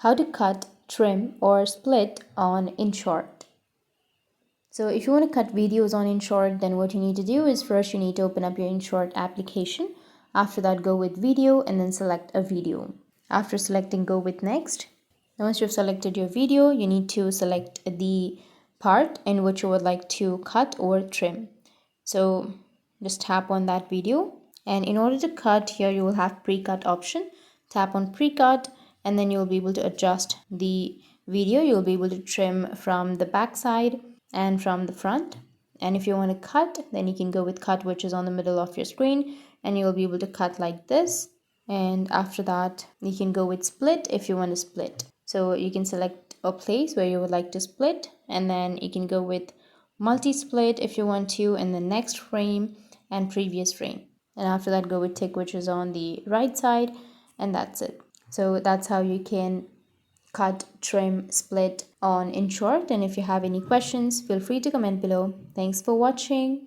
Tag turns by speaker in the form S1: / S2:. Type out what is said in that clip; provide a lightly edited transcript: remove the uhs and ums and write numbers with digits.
S1: How to cut, trim, or split on Inshot. So if you want to cut videos on Inshot, then what you need to do is first you need to open up your Inshot application. After that, go with video and then select a video. After selecting, go with next. Once you've selected your video, you need to select the part in which you would like to cut or trim. So just tap on that video, and in order to cut, here you will have pre-cut option. Tap on pre-cut, and then you'll be able to adjust the video. You'll be able to trim from the back side and from the front. And if you want to cut, then you can go with cut, which is on the middle of your screen, and you'll be able to cut like this. And after that, you can go with split if you want to split. So you can select a place where you would like to split, and then you can go with multi-split if you want to, and the next frame and previous frame. And after that, go with tick, which is on the right side, and that's it. So that's how you can cut, trim, split on Inshot. And if you have any questions, feel free to comment below. Thanks for watching.